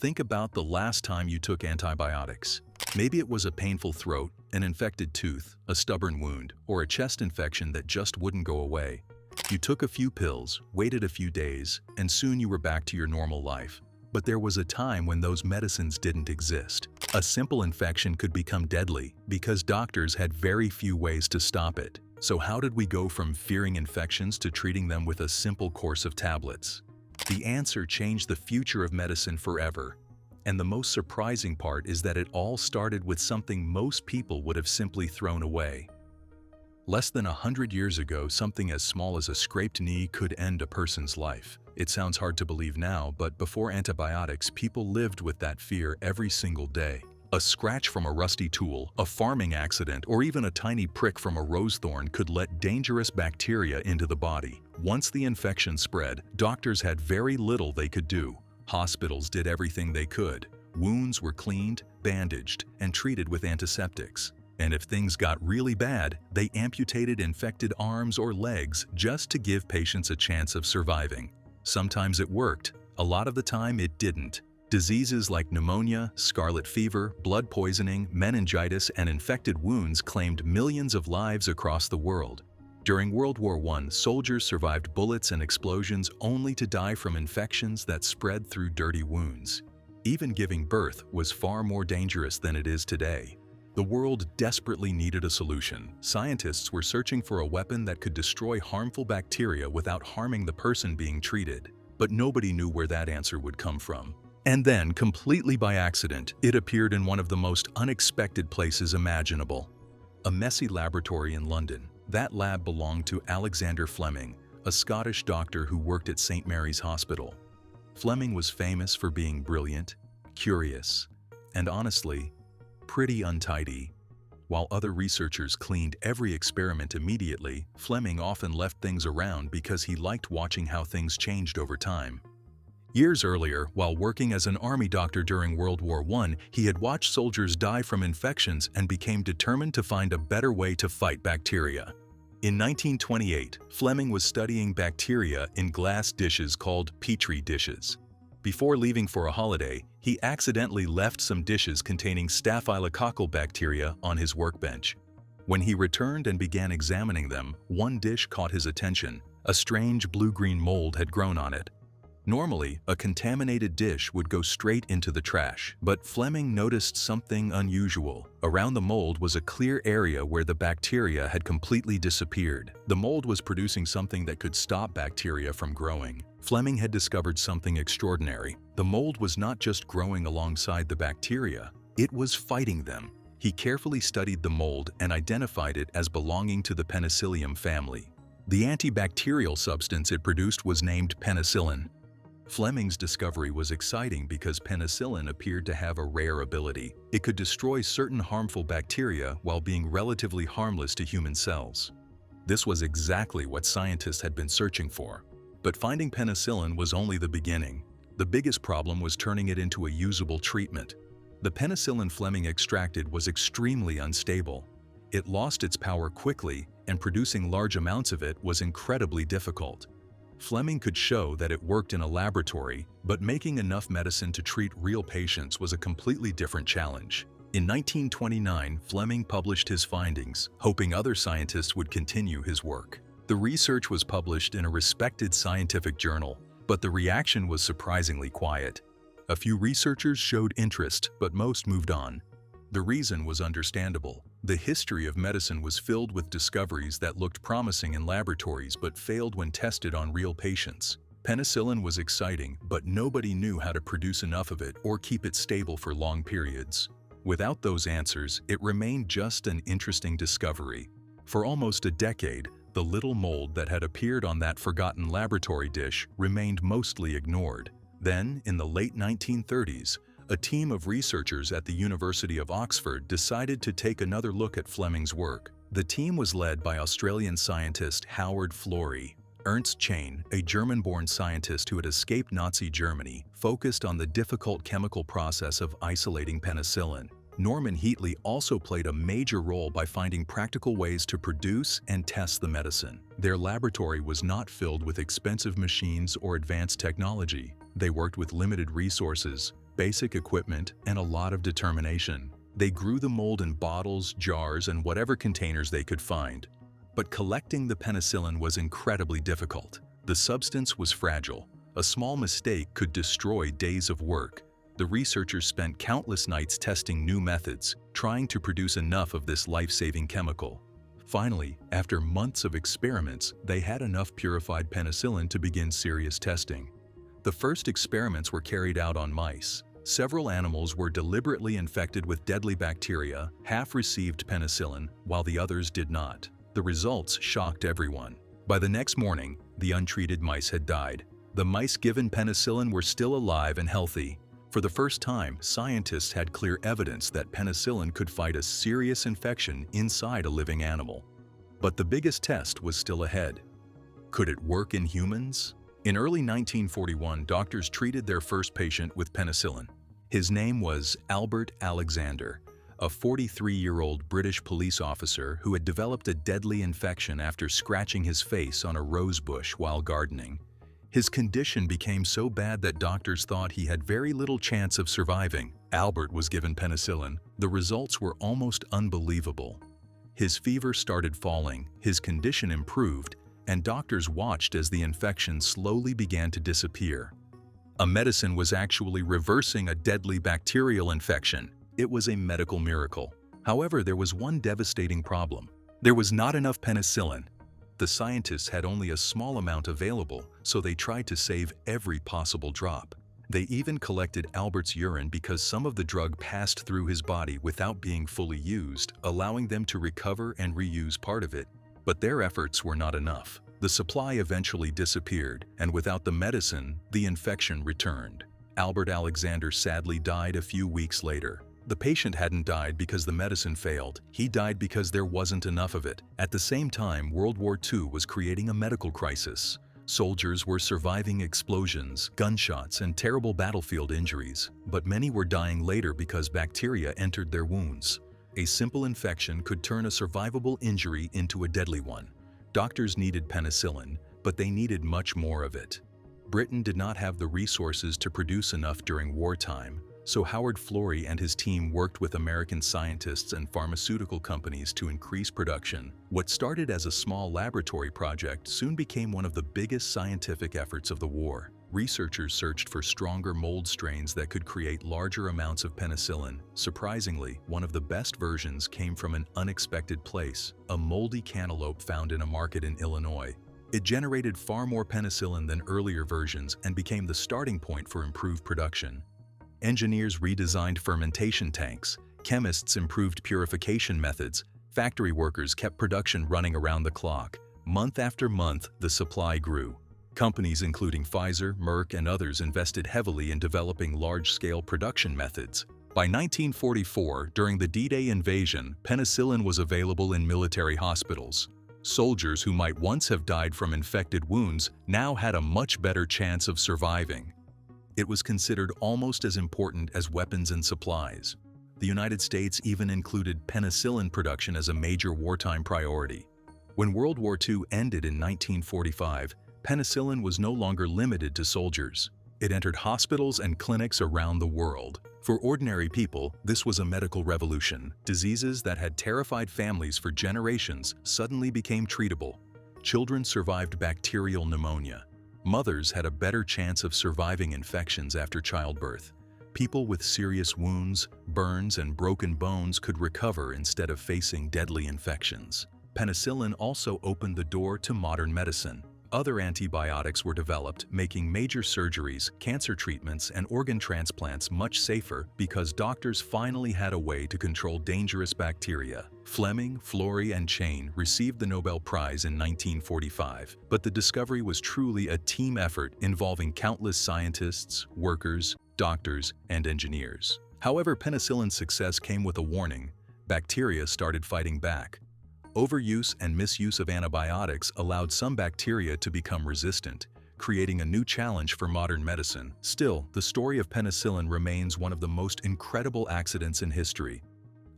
Think about the last time you took antibiotics. Maybe it was a painful throat, an infected tooth, a stubborn wound, or a chest infection that just wouldn't go away. You took a few pills, waited a few days, and soon you were back to your normal life. But there was a time when those medicines didn't exist. A simple infection could become deadly because doctors had very few ways to stop it. So how did we go from fearing infections to treating them with a simple course of tablets? The answer changed the future of medicine forever. And the most surprising part is that it all started with something most people would have simply thrown away. Less than 100 years ago, something as small as a scraped knee could end a person's life. It sounds hard to believe now, but before antibiotics, people lived with that fear every single day. A scratch from a rusty tool, a farming accident, or even a tiny prick from a rose thorn could let dangerous bacteria into the body. Once the infection spread, doctors had very little they could do. Hospitals did everything they could. Wounds were cleaned, bandaged, and treated with antiseptics. And if things got really bad, they amputated infected arms or legs just to give patients a chance of surviving. Sometimes it worked. A lot of the time it didn't. Diseases like pneumonia, scarlet fever, blood poisoning, meningitis, and infected wounds claimed millions of lives across the world. During World War I, soldiers survived bullets and explosions only to die from infections that spread through dirty wounds. Even giving birth was far more dangerous than it is today. The world desperately needed a solution. Scientists were searching for a weapon that could destroy harmful bacteria without harming the person being treated. But nobody knew where that answer would come from. And then, completely by accident, it appeared in one of the most unexpected places imaginable. A messy laboratory in London. That lab belonged to Alexander Fleming, a Scottish doctor who worked at St. Mary's Hospital. Fleming was famous for being brilliant, curious, and honestly, pretty untidy. While other researchers cleaned every experiment immediately, Fleming often left things around because he liked watching how things changed over time. Years earlier, while working as an army doctor during World War I, he had watched soldiers die from infections and became determined to find a better way to fight bacteria. In 1928, Fleming was studying bacteria in glass dishes called Petri dishes. Before leaving for a holiday, he accidentally left some dishes containing staphylococcal bacteria on his workbench. When he returned and began examining them, one dish caught his attention. A strange blue-green mold had grown on it. Normally, a contaminated dish would go straight into the trash, but Fleming noticed something unusual. Around the mold was a clear area where the bacteria had completely disappeared. The mold was producing something that could stop bacteria from growing. Fleming had discovered something extraordinary. The mold was not just growing alongside the bacteria, it was fighting them. He carefully studied the mold and identified it as belonging to the Penicillium family. The antibacterial substance it produced was named penicillin. Fleming's discovery was exciting because penicillin appeared to have a rare ability. It could destroy certain harmful bacteria while being relatively harmless to human cells. This was exactly what scientists had been searching for. But finding penicillin was only the beginning. The biggest problem was turning it into a usable treatment. The penicillin Fleming extracted was extremely unstable. It lost its power quickly, and producing large amounts of it was incredibly difficult. Fleming could show that it worked in a laboratory, but making enough medicine to treat real patients was a completely different challenge. In 1929, Fleming published his findings, hoping other scientists would continue his work. The research was published in a respected scientific journal, but the reaction was surprisingly quiet. A few researchers showed interest, but most moved on. The reason was understandable. The history of medicine was filled with discoveries that looked promising in laboratories but failed when tested on real patients. Penicillin was exciting, but nobody knew how to produce enough of it or keep it stable for long periods. Without those answers, it remained just an interesting discovery. For almost a decade, the little mold that had appeared on that forgotten laboratory dish remained mostly ignored. Then, in the late 1930s, a team of researchers at the University of Oxford decided to take another look at Fleming's work. The team was led by Australian scientist Howard Florey. Ernst Chain, a German-born scientist who had escaped Nazi Germany, focused on the difficult chemical process of isolating penicillin. Norman Heatley also played a major role by finding practical ways to produce and test the medicine. Their laboratory was not filled with expensive machines or advanced technology. They worked with limited resources, basic equipment, and a lot of determination. They grew the mold in bottles, jars, and whatever containers they could find. But collecting the penicillin was incredibly difficult. The substance was fragile. A small mistake could destroy days of work. The researchers spent countless nights testing new methods, trying to produce enough of this life-saving chemical. Finally, after months of experiments, they had enough purified penicillin to begin serious testing. The first experiments were carried out on mice. Several animals were deliberately infected with deadly bacteria, half received penicillin, while the others did not. The results shocked everyone. By the next morning, the untreated mice had died. The mice given penicillin were still alive and healthy. For the first time, scientists had clear evidence that penicillin could fight a serious infection inside a living animal. But the biggest test was still ahead. Could it work in humans? In early 1941, doctors treated their first patient with penicillin. His name was Albert Alexander, a 43-year-old British police officer who had developed a deadly infection after scratching his face on a rose bush while gardening. His condition became so bad that doctors thought he had very little chance of surviving. Albert was given penicillin. The results were almost unbelievable. His fever started falling, his condition improved, and doctors watched as the infection slowly began to disappear. A medicine was actually reversing a deadly bacterial infection. It was a medical miracle. However, there was one devastating problem. There was not enough penicillin. The scientists had only a small amount available, so they tried to save every possible drop. They even collected Albert's urine because some of the drug passed through his body without being fully used, allowing them to recover and reuse part of it. But their efforts were not enough. The supply eventually disappeared, and without the medicine, the infection returned. Albert Alexander sadly died a few weeks later. The patient hadn't died because the medicine failed. He died because there wasn't enough of it. At the same time, World War II was creating a medical crisis. Soldiers were surviving explosions, gunshots, and terrible battlefield injuries, but many were dying later because bacteria entered their wounds. A simple infection could turn a survivable injury into a deadly one. Doctors needed penicillin, but they needed much more of it. Britain did not have the resources to produce enough during wartime, so Howard Florey and his team worked with American scientists and pharmaceutical companies to increase production. What started as a small laboratory project soon became one of the biggest scientific efforts of the war. Researchers searched for stronger mold strains that could create larger amounts of penicillin. Surprisingly, one of the best versions came from an unexpected place, a moldy cantaloupe found in a market in Illinois. It generated far more penicillin than earlier versions and became the starting point for improved production. Engineers redesigned fermentation tanks, chemists improved purification methods, factory workers kept production running around the clock. Month after month, the supply grew. Companies including Pfizer, Merck, and others invested heavily in developing large-scale production methods. By 1944, during the D-Day invasion, penicillin was available in military hospitals. Soldiers who might once have died from infected wounds now had a much better chance of surviving. It was considered almost as important as weapons and supplies. The United States even included penicillin production as a major wartime priority. When World War II ended in 1945, penicillin was no longer limited to soldiers. It entered hospitals and clinics around the world. For ordinary people, this was a medical revolution. Diseases that had terrified families for generations suddenly became treatable. Children survived bacterial pneumonia. Mothers had a better chance of surviving infections after childbirth. People with serious wounds, burns, and broken bones could recover instead of facing deadly infections. Penicillin also opened the door to modern medicine. Other antibiotics were developed, making major surgeries, cancer treatments, and organ transplants much safer because doctors finally had a way to control dangerous bacteria. Fleming, Florey, and Chain received the Nobel Prize in 1945, but the discovery was truly a team effort involving countless scientists, workers, doctors, and engineers. However, penicillin's success came with a warning. Bacteria started fighting back. Overuse and misuse of antibiotics allowed some bacteria to become resistant, creating a new challenge for modern medicine. Still, the story of penicillin remains one of the most incredible accidents in history.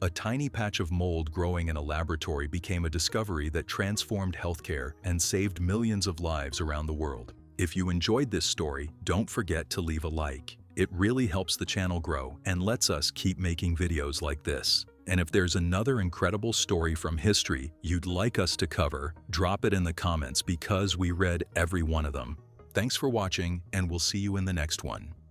A tiny patch of mold growing in a laboratory became a discovery that transformed healthcare and saved millions of lives around the world. If you enjoyed this story, don't forget to leave a like. It really helps the channel grow and lets us keep making videos like this. And if there's another incredible story from history you'd like us to cover, drop it in the comments because we read every one of them. Thanks for watching, and we'll see you in the next one.